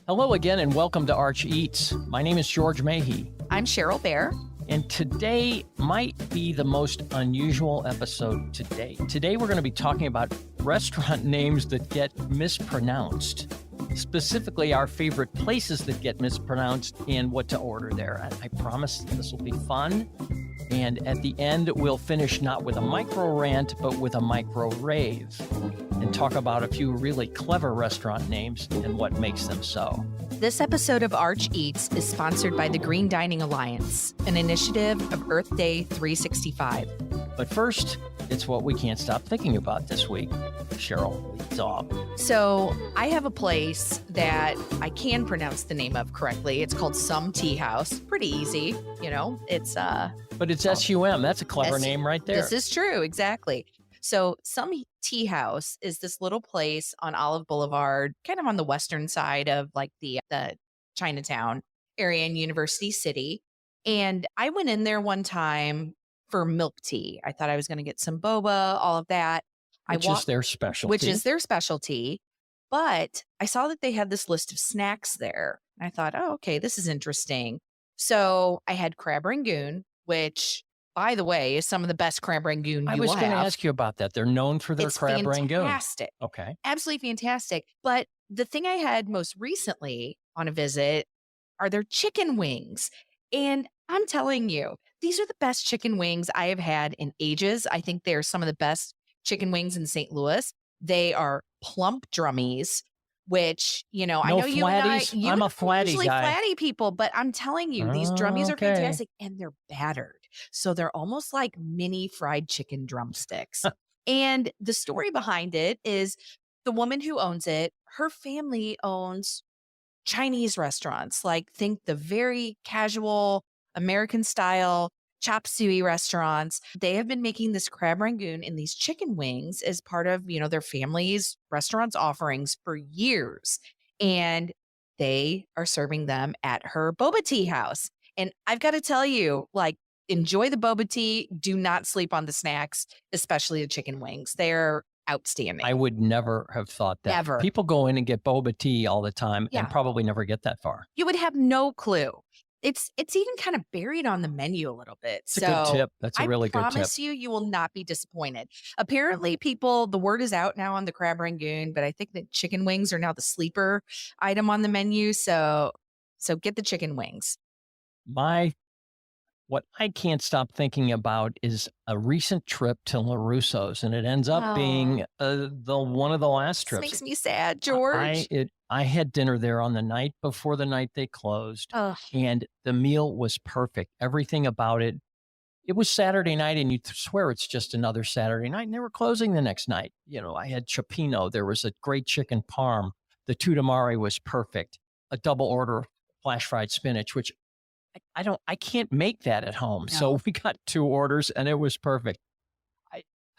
Hello again and welcome to Arch Eats. My name is George Mahey. I'm Cheryl Bear. And today might be the most unusual episode to date. Today we're going to be talking about restaurant names that get mispronounced. Specifically, our favorite places that get mispronounced and what to order there. I promise this will be fun. And at the end, we'll finish not with a micro rant, but with a micro rave and talk about a few really clever restaurant names and what makes them so. This episode of Arch Eats is sponsored by the Green Dining Alliance, an initiative of Earth Day 365. But first, it's what we can't stop thinking about this week. Cheryl leads off. So I have a place that I can pronounce the name of correctly. It's called Some Tea House. Pretty easy, you know. It's But it's SUM. That's a clever name right there. This is true, exactly. So Some Tea House is this little place on Olive Boulevard, kind of on the western side of like the Chinatown area in University City. And I went in there one time for milk tea. I thought I was going to get some boba, all of that. Which is their specialty. Which is their specialty. But I saw that they had this list of snacks there. I thought, oh, okay, this is interesting. So I had crab rangoon, which, by the way, is some of the best crab rangoon I was going to ask you about that. They're known for their crab rangoon. Fantastic. Okay. Absolutely fantastic. But the thing I had most recently on a visit are their chicken wings. And I'm telling you, these are the best chicken wings I have had in ages. I think they're some of the best chicken wings in St. Louis. They are plump drummies, which, you know, I know you and I, I'm a flatty usually guy. Flatty people, but I'm telling you, these drummies are fantastic and they're battered. So they're almost like mini fried chicken drumsticks. And the story behind it is the woman who owns it, her family owns Chinese restaurants, like think the very casual American style chop suey restaurants. They have been making this crab rangoon and these chicken wings as part of, you know, their family's restaurants offerings for years. And they are serving them at her boba tea house. And I've got to tell you, like, enjoy the boba tea. Do not sleep on the snacks, especially the chicken wings. They're outstanding. I would never have thought that. Ever. People go in and get boba tea all the time and probably never get that far. You would have no clue. It's even kind of buried on the menu a little bit. It's a good tip. That's a really good tip. I promise you will not be disappointed. Apparently, the word is out now on the crab rangoon, but I think that chicken wings are now the sleeper item on the menu. So get the chicken wings. What I can't stop thinking about is a recent trip to LaRusso's, and it ends up being one of the last trips. This makes me sad, George. I had dinner there on the night before the night they closed, and the meal was perfect. Everything about it. It was Saturday night, and you'd swear it's just another Saturday night, and they were closing the next night. You know, I had cioppino. There was a great chicken parm. The tutamari was perfect. A double order flash fried spinach, which I can't make that at home. No. So we got 2 orders and it was perfect.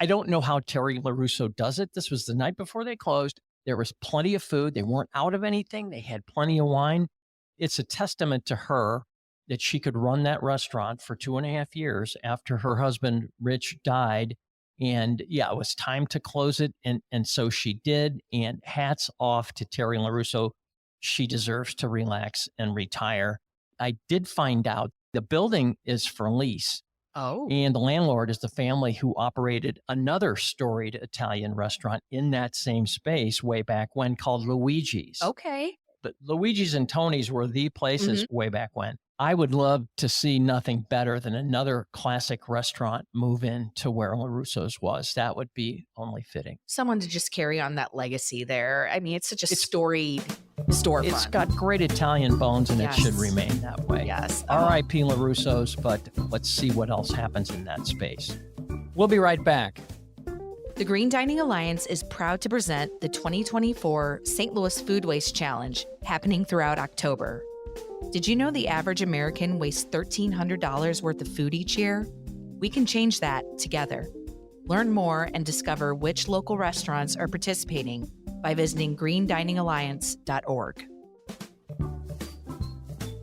I don't know how Terry LaRusso does it. This was the night before they closed. There was plenty of food. They weren't out of anything. They had plenty of wine. It's a testament to her that she could run that restaurant for 2.5 years after her husband, Rich, died. And yeah, it was time to close it. And so she did. And hats off to Terry LaRusso. She deserves to relax and retire. I did find out the building is for lease. Oh. And the landlord is the family who operated another storied Italian restaurant in that same space way back when called Luigi's. Okay. But Luigi's and Tony's were the places way back when. I would love to see nothing better than another classic restaurant move in to where LaRusso's was. That would be only fitting. Someone to just carry on that legacy there. I mean, it's such a storied storefront. It's got great Italian bones, and it should remain that way. Yes. R.I.P. LaRusso's, but let's see what else happens in that space. We'll be right back. The Green Dining Alliance is proud to present the 2024 St. Louis Food Waste Challenge, happening throughout October. Did you know the average American wastes $1,300 worth of food each year? We can change that together. Learn more and discover which local restaurants are participating by visiting greendiningalliance.org.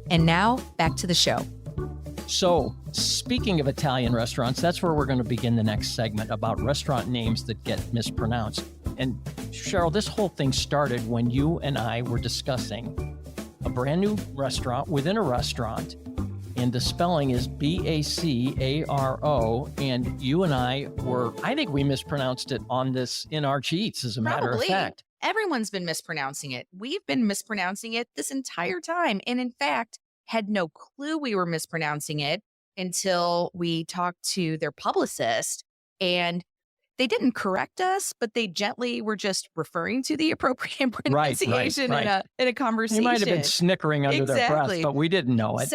And now, back to the show. So, speaking of Italian restaurants, that's where we're going to begin the next segment about restaurant names that get mispronounced. And Cheryl, this whole thing started when you and I were discussing a brand new restaurant within a restaurant. And the spelling is Bacaro. And you and I think we mispronounced it on this in our cheats, as a matter of fact. Everyone's been mispronouncing it. We've been mispronouncing it this entire time. And in fact, had no clue we were mispronouncing it until we talked to their publicist. And they didn't correct us, but they gently were just referring to the appropriate pronunciation right. In a conversation. They might have been snickering under their breath, but we didn't know it.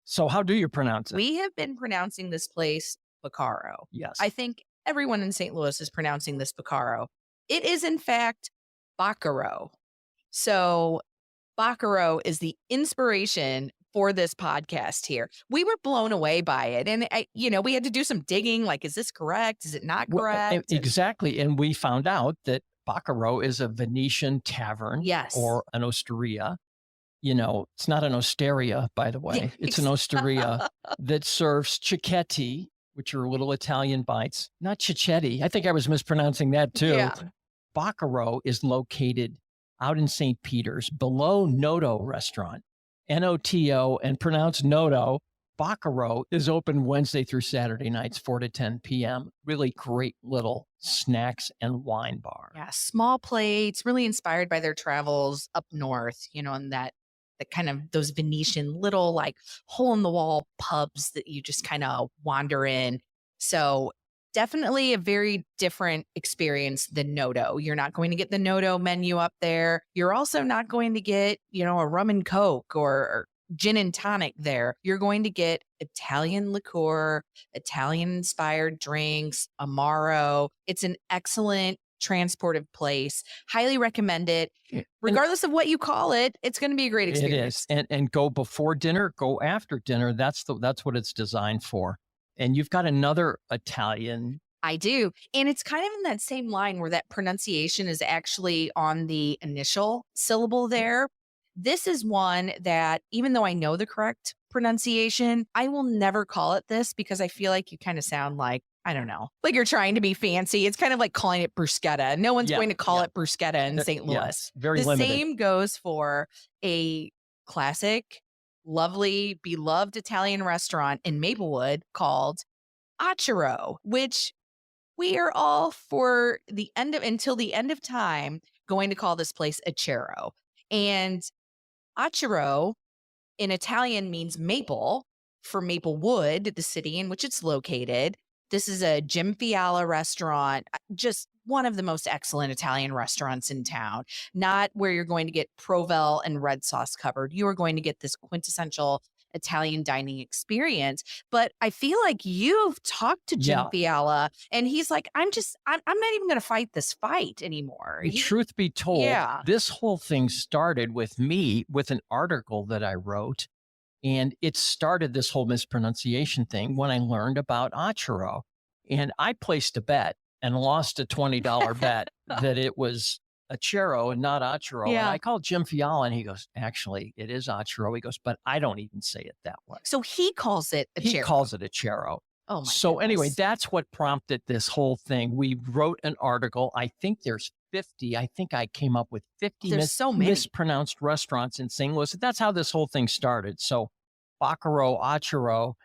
So how do you pronounce it? We have been pronouncing this place Bacaro. Yes. I think everyone in St. Louis is pronouncing this Bacaro. It is, in fact, Bacaro. So Bacaro is the inspiration for this podcast here. We were blown away by it. And, we had to do some digging. Like, is this correct? Is it not correct? Well, exactly. And we found out that Bacaro is a Venetian tavern. Yes. Or an osteria. It's not an osteria, by the way. It's an osteria that serves cicchetti, which are little Italian bites. Not cicchetti. I think I was mispronouncing that too. Yeah. Bacaro is located out in St. Peter's, below Noto Restaurant, Noto, and pronounced Noto. Bacaro is open Wednesday through Saturday nights, 4 to 10 p.m. Really great little snacks and wine bar. Yeah, small plates, really inspired by their travels up north, and that kind of those Venetian little like hole in the wall pubs that you just kind of wander in. So definitely a very different experience than Noto. You're not going to get the Noto menu up there. You're also not going to get, a rum and Coke or gin and tonic there. You're going to get Italian liqueur, Italian inspired drinks, Amaro. It's an excellent transportive place. Highly recommend it. Regardless of what you call it, it's going to be a great experience. It is. And go before dinner, go after dinner. That's what it's designed for. And you've got another Italian. I do. And it's kind of in that same line where that pronunciation is actually on the initial syllable there. This is one that, even though I know the correct pronunciation, I will never call it this because I feel like you kind of sound like, I don't know, like you're trying to be fancy. It's kind of like calling it bruschetta. No one's going to call it bruschetta in St. Louis. Very the limited. Same goes for a classic, lovely, beloved Italian restaurant in Maplewood called Acero, which we are all until the end of time going to call this place Acero. And Acero in Italian means maple for Maplewood, the city in which it's located. This is a Jim Fiala restaurant, just one of the most excellent Italian restaurants in town. Not where you're going to get Provel and red sauce covered. You are going to get this quintessential Italian dining experience. But I feel like you've talked to Jim Fiala and he's like, I'm not even going to fight this fight anymore. Truth be told, this whole thing started with me with an article that I wrote. And it started this whole mispronunciation thing when I learned about Acero. And I placed a bet and lost a $20 bet that it was Acero and not Acero. Yeah. And I called Jim Fiala and he goes, actually, it is Acero. He goes, but I don't even say it that way. So he calls it Acero. He calls it Acero. Oh my So goodness. anyway, that's what prompted this whole thing. We wrote an article. I think there's 50. I think I came up with 50 mispronounced restaurants in St. Louis. That's how this whole thing started. So Bacaro, Acero,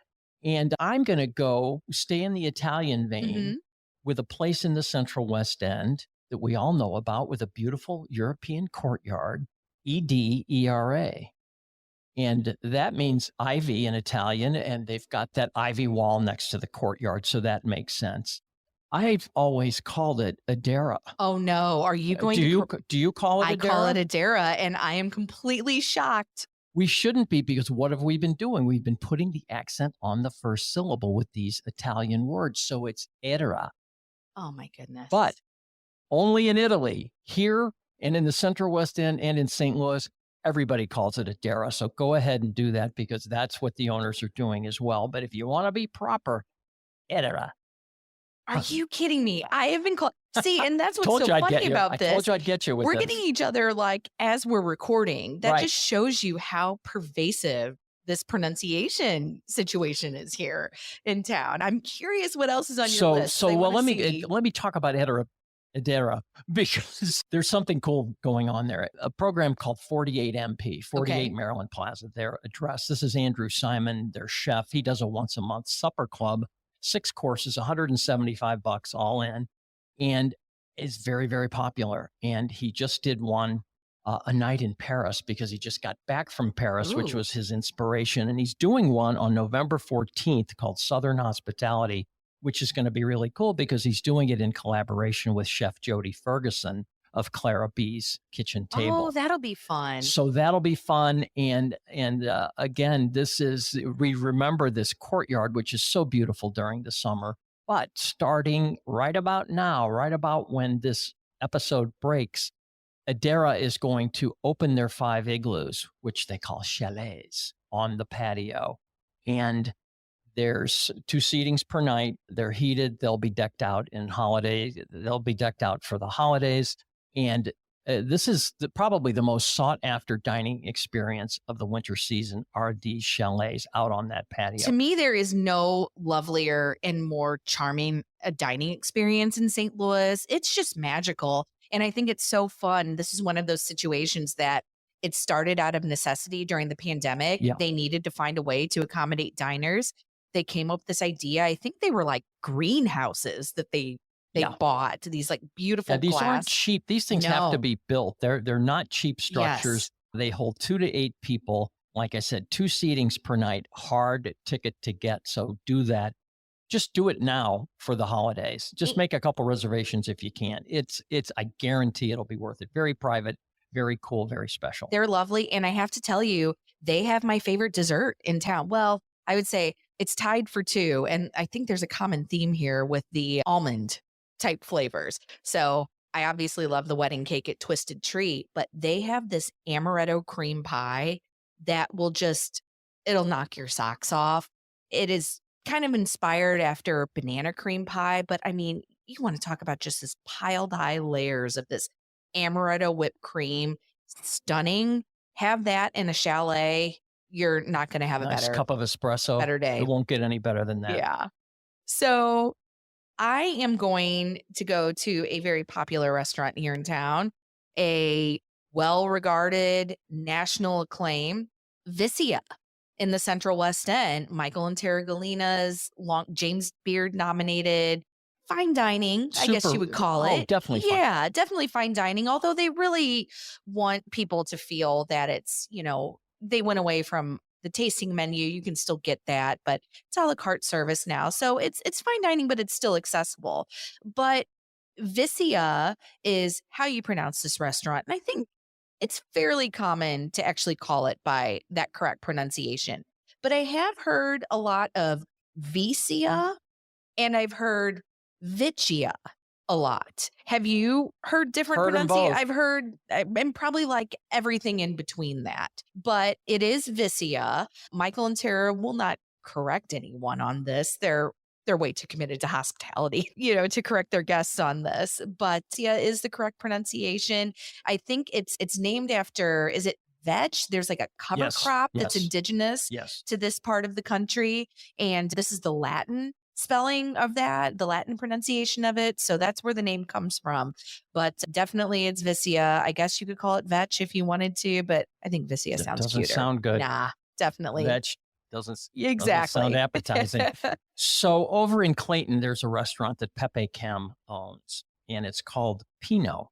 and I'm going to go stay in the Italian vein with a place in the Central West End that we all know about with a beautiful European courtyard, Edera. And that means ivy in Italian, and they've got that ivy wall next to the courtyard, so that makes sense. I've always called it Edera. Oh no, are you going do you call it Edera? I call it Edera, and I am completely shocked. We shouldn't be, because what have we been doing? We've been putting the accent on the first syllable with these Italian words, so it's Edera. Oh my goodness. But only in Italy, here and in the Central West End and in St. Louis, everybody calls it Edera. So go ahead and do that because that's what the owners are doing as well. But if you want to be proper, Edera. Are you kidding me? I have been called. See, and that's what's so funny about this. I told you I'd get you with We're this. getting each other like as we're recording. That just shows you how pervasive this pronunciation situation is here in town. I'm curious what else is on your list. Well, let me talk about Edera Edera, because there's something cool going on there. A program called 48 MP, 48 Okay. Maryland Plaza, their address. This is Andrew Simon, their chef. He does a once a month supper club, 6 courses, $175 all in, and is very, very popular. And he just did one a night in Paris because he just got back from Paris, which Ooh. was his inspiration. And he's doing one on November 14th called Southern Hospitality, which is going to be really cool because he's doing it in collaboration with Chef Jody Ferguson of Clara B's Kitchen Table. Oh, that'll be fun. So that'll be fun. And again, we remember this courtyard, which is so beautiful during the summer. But starting right about now, right about when this episode breaks, Edera is going to open their 5 igloos, which they call chalets, on the patio. And there's 2 seatings per night. They're heated. They'll be decked out in holiday. They'll be decked out for the holidays. And this is probably the most sought after dining experience of the winter season are these chalets out on that patio. To me, there is no lovelier and more charming a dining experience in St. Louis. It's just magical. And I think it's so fun. This is one of those situations that it started out of necessity during the pandemic. Yeah. They needed to find a way to accommodate diners. They came up with this idea. I think they were like greenhouses that they bought, these like beautiful these glass. aren't cheap. These things have to No. be built. They're not cheap structures. Yes. They hold 2 to 8 people. Like I said, 2 seatings per night, hard ticket to get. So do that. Just do it now for the holidays. Just make a couple reservations if you can. I guarantee it'll be worth it. Very private, very cool, very special. They're lovely. And I have to tell you, they have my favorite dessert in town. Well, I would say it's tied for 2. And I think there's a common theme here with the almond type flavors. So I obviously love the wedding cake at Twisted Treat, but they have this amaretto cream pie that it'll knock your socks off. It is kind of inspired after banana cream pie, but I mean, you want to talk about just this piled high layers of this amaretto whipped cream. Stunning. Have that in a chalet. You're not going to have a Nice cup of espresso. better day. It won't get any better than that. Yeah. So I am going to go to a very popular restaurant here in town, a well-regarded, national acclaim, Vicia in the Central West End. Michael and Tara Galina's James Beard nominated fine dining, I guess you would call it. Definitely fine. Yeah, definitely fine dining. Although they really want people to feel that it's, they went away from the tasting menu. You can still get that, but it's a la carte service now. So it's fine dining, but it's still accessible. But Vicia is how you pronounce this restaurant. And I think it's fairly common to actually call it by that correct pronunciation. But I have heard a lot of Vicia and I've heard Vicia a lot. Have you heard different pronunciations? I've heard, and probably like everything in between that. But it is Vicia. Michael and Tara will not correct anyone on this. They're way too committed to hospitality, to correct their guests on this. But Vicia is the correct pronunciation. I think it's named after, is it vetch? There's like a cover crop that's indigenous to this part of the country. And this is the Latin spelling of that, the Latin pronunciation of it. So that's where the name comes from. But definitely it's Vicia. I guess you could call it vetch if you wanted to, but I think Vicia sounds cuter. Doesn't sound good. Nah, definitely. Vetch doesn't exactly sound appetizing. So over in Clayton, there's a restaurant that Pepe Chem owns, and it's called Pinot.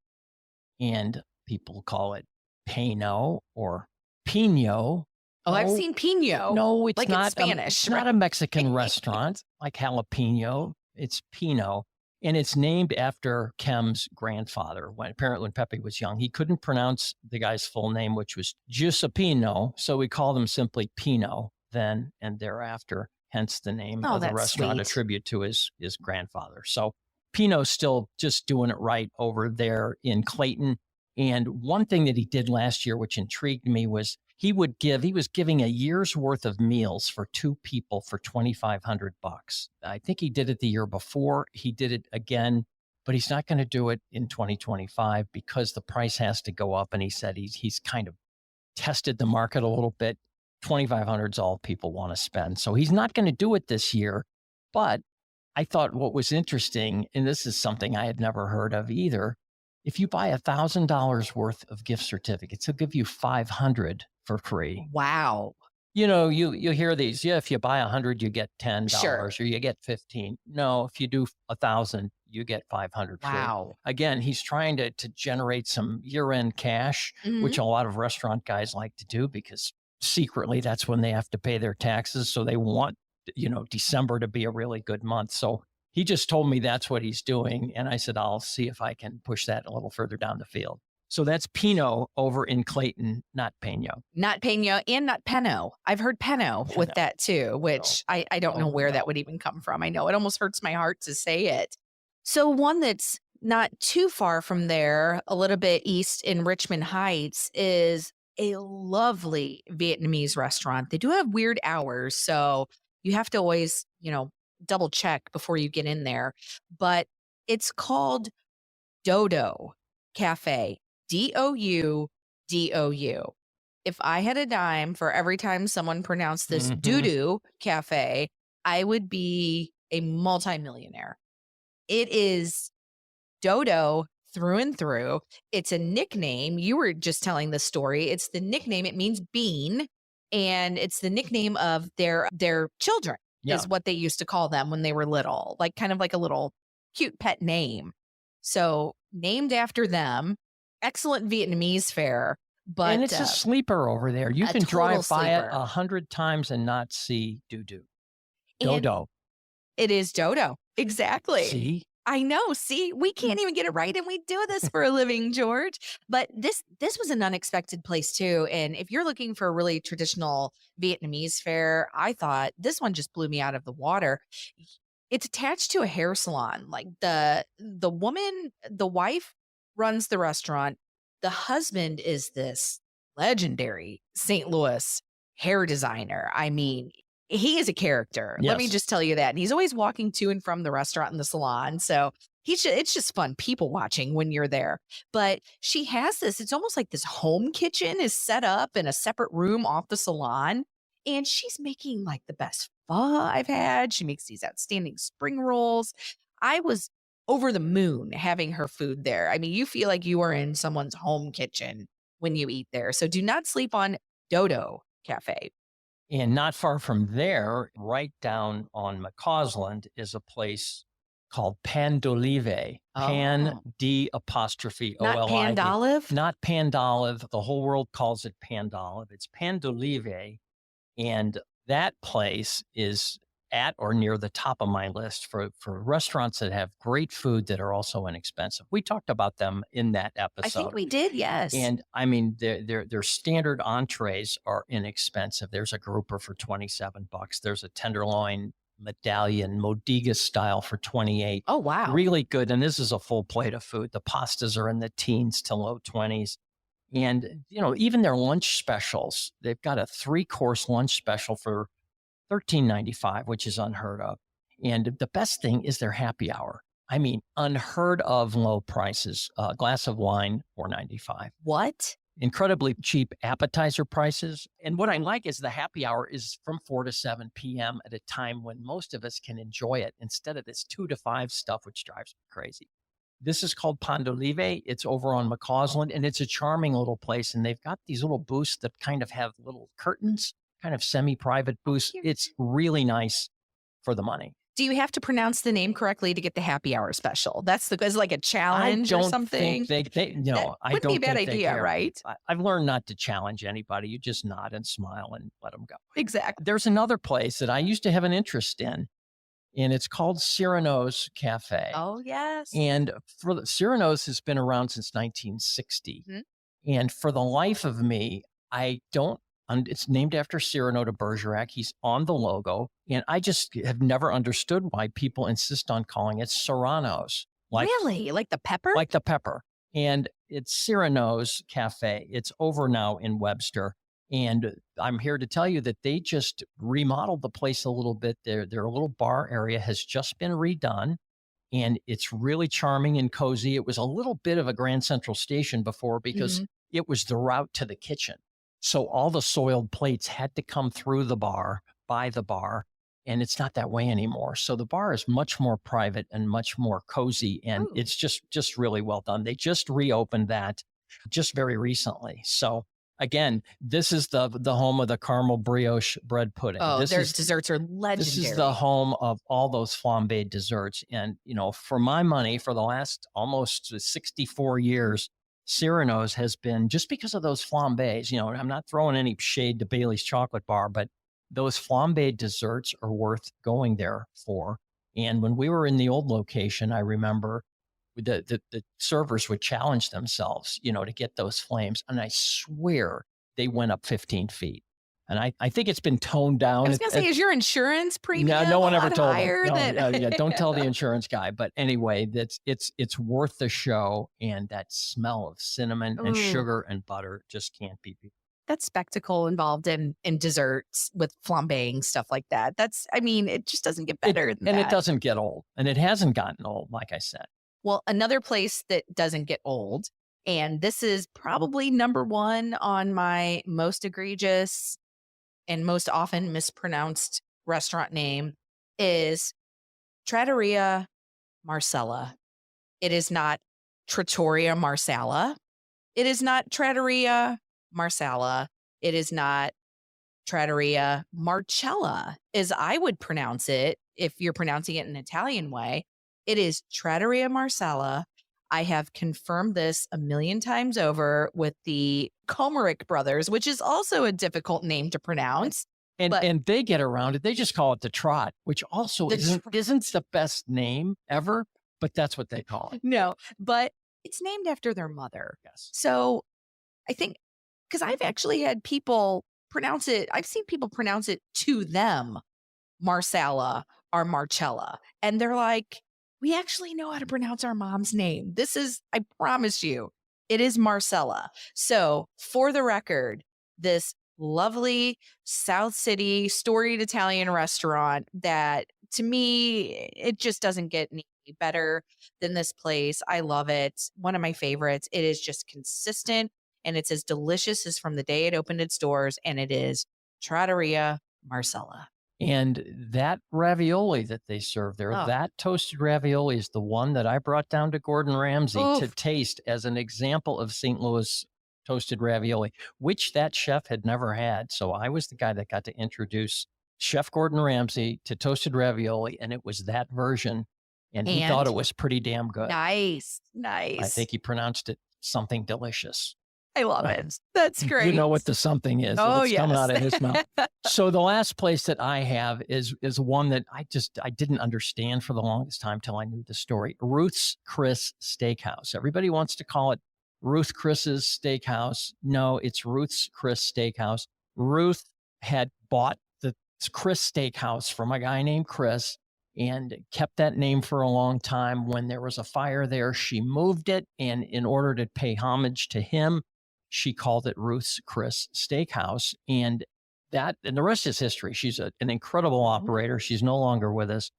And people call it Pino or Pino. Oh, I've seen Pino. No, it's like not Spanish. It's not a Mexican restaurant like jalapeno. It's Pinot. And it's named after Chem's grandfather. When Pepe was young, he couldn't pronounce the guy's full name, which was Giuseppino. So we called him simply Pinot then and thereafter, hence the name of the restaurant, a tribute to his grandfather. So Pinot's still just doing it right over there in Clayton. And one thing that he did last year, which intrigued me, was he was giving a year's worth of meals for 2 people for $2,500. I think he did it the year before. He did it again, but he's not going to do it in 2025 because the price has to go up. And he said he's kind of tested the market a little bit. $2,500 is all people want to spend. So he's not going to do it this year, but I thought what was interesting, and this is something I had never heard of either. If you buy $1,000 worth of gift certificates, he'll give you 500 for free. Wow. You hear these. Yeah, if you buy 100, you get Sure. $10 or you get 15. No, if you do 1,000, you get 500 free. Wow. Again, he's trying to generate some year-end cash, Mhm. which a lot of restaurant guys like to do because secretly that's when they have to pay their taxes. So they want, December to be a really good month. So he just told me that's what he's doing. And I said, I'll see if I can push that a little further down the field. So that's Pinot over in Clayton, not Peno. Not Peno and not Peno. I've heard Peno with that too, which I don't know where that would even come from. I know it almost hurts my heart to say it. So one that's not too far from there, a little bit east in Richmond Heights, is a lovely Vietnamese restaurant. They do have weird hours, so you have to always, double check before you get in there. But it's called Dou Dou Cafe. Dou. If I had a dime for every time someone pronounced this Dou Dou Cafe, I would be a multimillionaire. It is Dodo through and through. It's a nickname. You were just telling the story. It's the nickname. It means bean, and it's the nickname of their children. Yeah. Is what they used to call them when they were little, like kind of like a little cute pet name. So named after them. Excellent Vietnamese fare. And it's a sleeper over there. You can drive by it 100 times and not see Dou Dou. Dodo. It is Dodo. Exactly. See? I know. See, we can't even get it right, and we do this for a living, George. But this was an unexpected place too. And if you're looking for a really traditional Vietnamese fare, I thought this one just blew me out of the water. It's attached to a hair salon. Like the woman, the wife runs the restaurant. The husband is this legendary St. Louis hair designer. I mean, he is a character. Yes. Let me just tell you that. And he's always walking to and from the restaurant and the salon. So it's just fun people watching when you're there. But she has this, it's almost like this home kitchen is set up in a separate room off the salon. And she's making like the best pho I've had. She makes these outstanding spring rolls. I was over the moon having her food there. I mean, you feel like you are in someone's home kitchen when you eat there. So do not sleep on Dou Dou Cafe. And not far from there, right down on McCausland, is a place called Pan d'Olive. Pan D apostrophe O-L-I-V. Not Pandolive? Not Pandolive. The whole world calls it Pandolive. It's Pan d'Olive. And that place is at or near the top of my list for restaurants that have great food that are also inexpensive. We talked about them in that episode. I think we did, yes. And I mean, their standard entrees are inexpensive. There's a grouper for $27. There's a tenderloin medallion, Modiga style, for $28. Oh, wow. Really good. And this is a full plate of food. The pastas are in the teens to low 20s. And, even their lunch specials, they've got a 3-course lunch special for $13.95, which is unheard of. And the best thing is their happy hour. I mean, unheard of low prices. A glass of wine, $4.95. What? Incredibly cheap appetizer prices. And what I like is the happy hour is from 4 to 7 p.m. at a time when most of us can enjoy it instead of this 2 to 5 stuff, which drives me crazy. This is called Pan d'Olive. It's over on McCausland, and it's a charming little place. And they've got these little booths that kind of have little curtains, kind of semi-private booths. It's really nice for the money. Do you have to pronounce the name correctly to get the happy hour special? That's like a challenge or something. I don't think that wouldn't be a bad idea, right? I've learned not to challenge anybody. You just nod and smile and let them go. Exactly. There's another place that I used to have an interest in, and it's called Cyrano's Cafe. Oh, yes. And Cyrano's has been around since 1960. Mm-hmm. And for the life of me, it's named after Cyrano de Bergerac. He's on the logo. And I just have never understood why people insist on calling it Serrano's. Really? Like the pepper? Like the pepper. And it's Cyrano's Cafe. It's over now in Webster. And I'm here to tell you that they just remodeled the place a little bit. Their little bar area has just been redone. And it's really charming and cozy. It was a little bit of a Grand Central Station before because it was the route to the kitchen. So all the soiled plates had to come through the bar, by the bar. and it's not that way anymore. So the bar is much more private and much more cozy, and it's just really well done. They just reopened that just very recently. So again, this is the home of the caramel brioche bread pudding. Their desserts are legendary. This is the home of all those flambéed desserts. And, for my money, for the last almost 64 years, Cyrano's has been, just because of those flambés, I'm not throwing any shade to Bailey's Chocolate Bar, but those flambéed desserts are worth going there for. And when we were in the old location, I remember the servers would challenge themselves, to get those flames. And I swear they went up 15 feet. And I think it's been toned down. I was going to say, is your insurance premium no one ever told me. Yeah, don't tell the insurance guy. But anyway, it's worth the show. And that smell of cinnamon and sugar and butter just can't be beat. That spectacle involved in desserts with flambeing, stuff like that. It just doesn't get better than that. And it doesn't get old. And it hasn't gotten old, like I said. Well, another place that doesn't get old, and this is probably number one on my most egregious and most often mispronounced restaurant name, is Trattoria Marcella. It is not Trattoria Marcella. It is not Trattoria Marcella. It is not Trattoria Marcella, as I would pronounce it if you're pronouncing it in an Italian way. It is Trattoria Marcella. I have confirmed this a million times over with the Comerick brothers, which is also a difficult name to pronounce. And they get around it. They just call it the Trot, which also isn't the best name ever, but that's what they call it. No, but it's named after their mother. Yes. So I think, because I've actually had people pronounce it, I've seen people pronounce it to them, Marcella or Marcella. And they're like, we actually know how to pronounce our mom's name. This is, I promise you, it is Marcella. So for the record, this lovely South City storied Italian restaurant that, to me, it just doesn't get any better than this place. I love it. One of my favorites. It is just consistent, and it's as delicious as from the day it opened its doors, and it is Trattoria Marcella. And that ravioli that they serve there, that toasted ravioli is the one that I brought down to Gordon Ramsay to taste as an example of St. Louis toasted ravioli, which that chef had never had. So I was the guy that got to introduce Chef Gordon Ramsay to toasted ravioli, and it was that version. And he thought it was pretty damn good. Nice. I think he pronounced it something delicious. I love it. That's great. You know what the something is. Oh, it's coming out of his mouth. So the last place that I have is one that I didn't understand for the longest time till I knew the story. Ruth's Chris Steakhouse. Everybody wants to call it Ruth Chris's Steakhouse. No, it's Ruth's Chris Steakhouse. Ruth had bought the Chris Steakhouse from a guy named Chris and kept that name for a long time. When there was a fire there, she moved it. And in order to pay homage to him, she called it Ruth's Chris Steakhouse. And the rest is history. She's an incredible operator. She's no longer with us,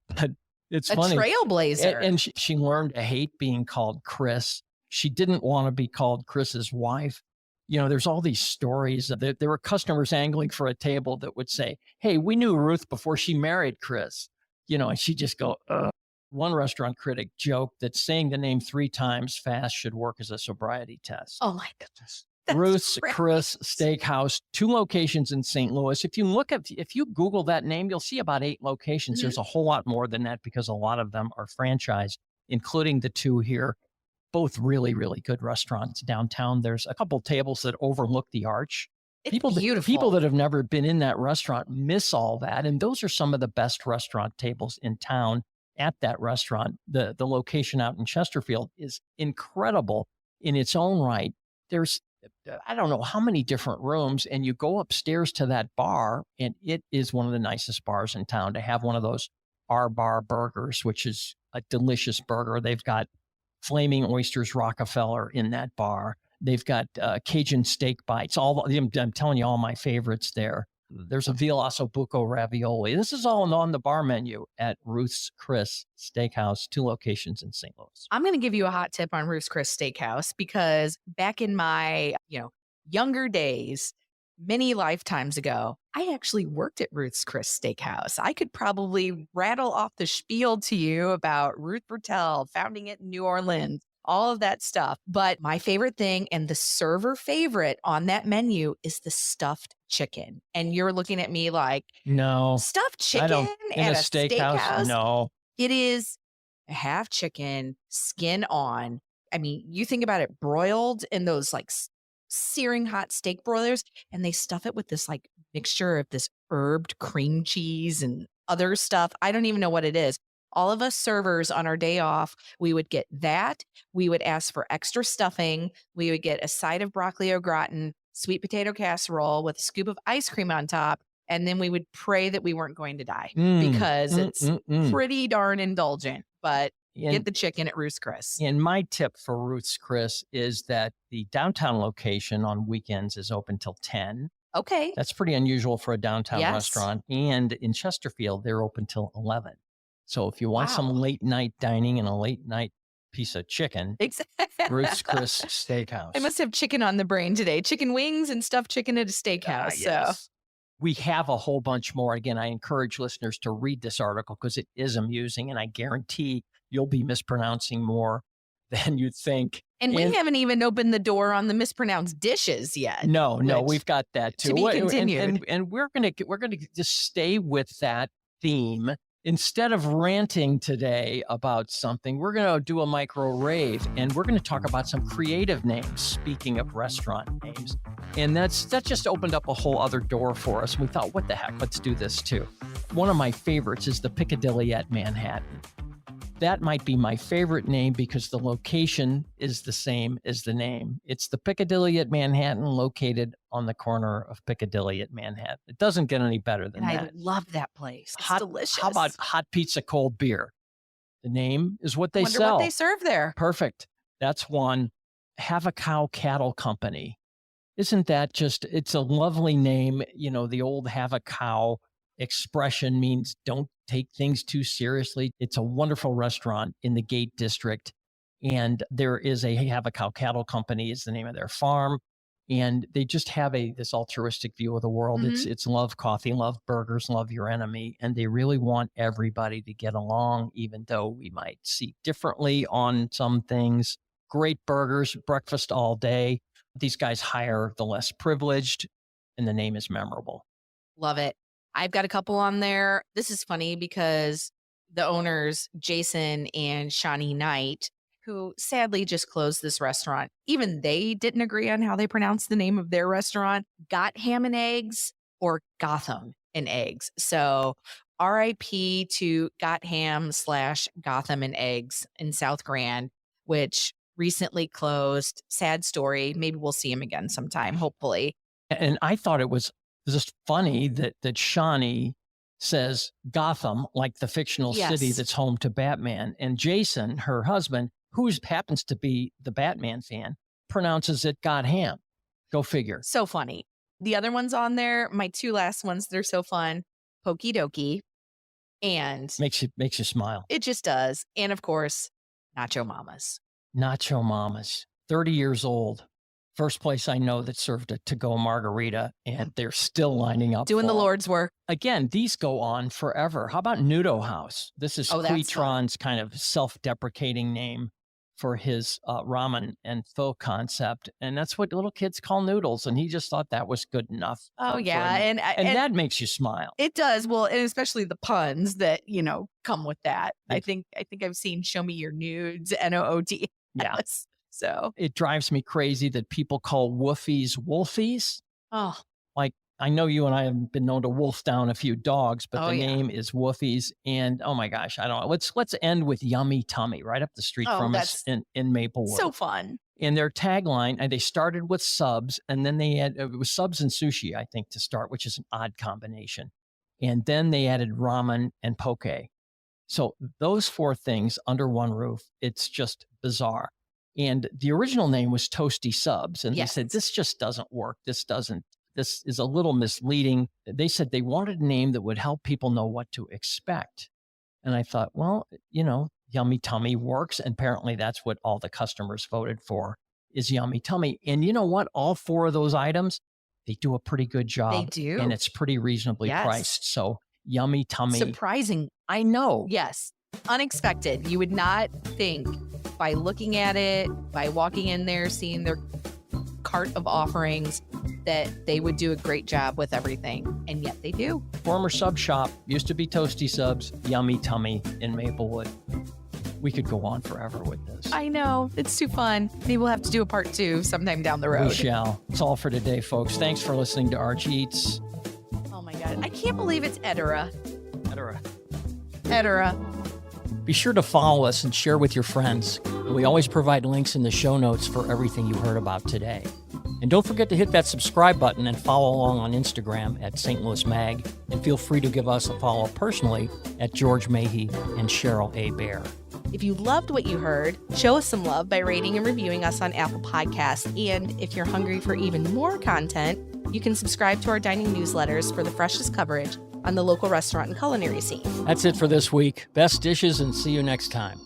but it's funny. A trailblazer. And she learned to hate being called Chris. She didn't want to be called Chris's wife. There's all these stories. There were customers angling for a table that would say, hey, we knew Ruth before she married Chris. And she'd just go, ugh. One restaurant critic joked that saying the name 3 times fast should work as a sobriety test. Oh my goodness. Ruth's Chris Steakhouse, 2 locations in St. Louis. If you Google that name, you'll see about 8 locations. Mm-hmm. There's a whole lot more than that because a lot of them are franchised, including the 2 here. Both really, really good restaurants downtown. There's a couple tables that overlook the arch. It's beautiful. People that have never been in that restaurant miss all that. And those are some of the best restaurant tables in town. At that restaurant, the location out in Chesterfield is incredible in its own right. There's, I don't know how many different rooms, and you go upstairs to that bar, and it is one of the nicest bars in town to have one of those R-Bar burgers, which is a delicious burger. They've got Flaming Oysters Rockefeller in that bar. They've got Cajun steak bites. I'm telling you, all my favorites there. There's a veal ossobuco ravioli. This is all on the bar menu at Ruth's Chris Steakhouse, 2 locations in St. Louis. I'm going to give you a hot tip on Ruth's Chris Steakhouse because back in my, younger days, many lifetimes ago, I actually worked at Ruth's Chris Steakhouse. I could probably rattle off the spiel to you about Ruth Bertel founding it in New Orleans, all of that stuff. But my favorite thing and the server favorite on that menu is the stuffed chicken. And you're looking at me like, no, stuffed chicken in at a a steakhouse? No, it is half chicken, skin on. I mean, you think about it broiled in those like searing hot steak broilers, and they stuff it with this like mixture of this herbed cream cheese and other stuff. I don't even know what it is. All of us servers on our day off, we would get that. We would ask for extra stuffing. We would get a side of broccoli au gratin, sweet potato casserole with a scoop of ice cream on top. And then we would pray that we weren't going to die because it's pretty darn indulgent. But get the chicken at Ruth's Chris. And my tip for Ruth's Chris is that the downtown location on weekends is open till 10. Okay. That's pretty unusual for a downtown restaurant. And in Chesterfield, they're open till 11. So if you want some late night dining and a late night piece of chicken, Ruth's Chris Steakhouse. I must have chicken on the brain today. Chicken wings and stuffed chicken at a steakhouse. Yes. So we have a whole bunch more. Again, I encourage listeners to read this article because it is amusing, and I guarantee you'll be mispronouncing more than you'd think. And we haven't even opened the door on the mispronounced dishes yet. No, we've got that too. To be continued. And we're gonna just stay with that theme. Instead of ranting today about something, we're going to do a micro rave, and we're going to talk about some creative names, speaking of restaurant names. And that just opened up a whole other door for us. We thought, what the heck, let's do this too. One of my favorites is the Piccadilly at Manhattan. That might be my favorite name because the location is the same as the name. It's the Piccadilly at Manhattan, located on the corner of Piccadilly at Manhattan. It doesn't get any better than that. I love that place. It's delicious. How about hot pizza, cold beer? The name is what they sell. What they serve there. Perfect. That's one. Have a Cow Cattle Company. Isn't that just, it's a lovely name. You know, the old have a cow expression means don't take things too seriously. It's a wonderful restaurant in the Gate District. And there is a Have a Cow Cattle Company is the name of their farm. And they just have this altruistic view of the world. It's love coffee, love burgers, love your enemy. And they really want everybody to get along, even though we might see differently on some things. Great burgers, breakfast all day. These guys hire the less privileged, and the name is memorable. Love it. I've got a couple on there. This is funny because the owners, Jason and Shawnee Knight, who sadly just closed this restaurant, even they didn't agree on how they pronounced the name of their restaurant, Got Ham and Eggs or Gotham and Eggs. So RIP to Got Ham / Gotham and Eggs in South Grand, which recently closed. Sad story. Maybe we'll see him again sometime, hopefully. And I thought it was just funny that Shawnee says Gotham, like the fictional city that's home to Batman. And Jason, her husband, who happens to be the Batman fan, pronounces it Gotham. Go figure. So funny. The other ones on there, my two last ones, they're so fun. Pokey Dokey. And makes you smile. It just does. And of course, Nacho Mamas. Nacho Mamas, 30 years old. First place I know that served a to-go margarita, and they're still lining up. Doing the Lord's work. Again, these go on forever. How about Nudo House? This is Quitron's kind of self-deprecating name for his ramen and pho concept. And that's what little kids call noodles. And he just thought that was good enough. Oh, yeah. And that makes you smile. It does. Well, and especially the puns that, come with that. I think I've seen Show Me Your Nudes, NOOD. Yes. So it drives me crazy that people call woofies wolfies. Oh, like I know you and I have been known to wolf down a few dogs, but the name is woofies. And oh my gosh, I don't know. Let's end with Yummy Tummy right up the street from us in Maplewood. So fun. And their tagline, and they started with subs, and then they had it was subs and sushi, I think, to start, which is an odd combination. And then they added ramen and poke. So those four things under one roof, it's just bizarre. And the original name was Toasty Subs. And they said, this just doesn't work. This is a little misleading. They said they wanted a name that would help people know what to expect. And I thought, well, Yummy Tummy works. And apparently that's what all the customers voted for is Yummy Tummy. And you know what? All four of those items, they do a pretty good job. They do. And it's pretty reasonably priced. So yummy tummy. Surprising. I know. Yes. Unexpected. You would not think by looking at it, by walking in there, seeing their cart of offerings, that they would do a great job with everything. And yet they do. Former sub shop, used to be Toasty Subs, Yummy Tummy in Maplewood. We could go on forever with this. I know. It's too fun. Maybe we'll have to do a part 2 sometime down the road. We shall. It's all for today, folks. Thanks for listening to Arch Eats. Oh my God. I can't believe it's Edera. Edera. Be sure to follow us and share with your friends. We always provide links in the show notes for everything you heard about today. And don't forget to hit that subscribe button and follow along on Instagram at St. Louis Mag. And feel free to give us a follow personally at George Mahey and Cheryl A. Bear. If you loved what you heard, show us some love by rating and reviewing us on Apple Podcasts. And if you're hungry for even more content, you can subscribe to our dining newsletters for the freshest coverage on the local restaurant and culinary scene. That's it for this week. Best dishes, and see you next time.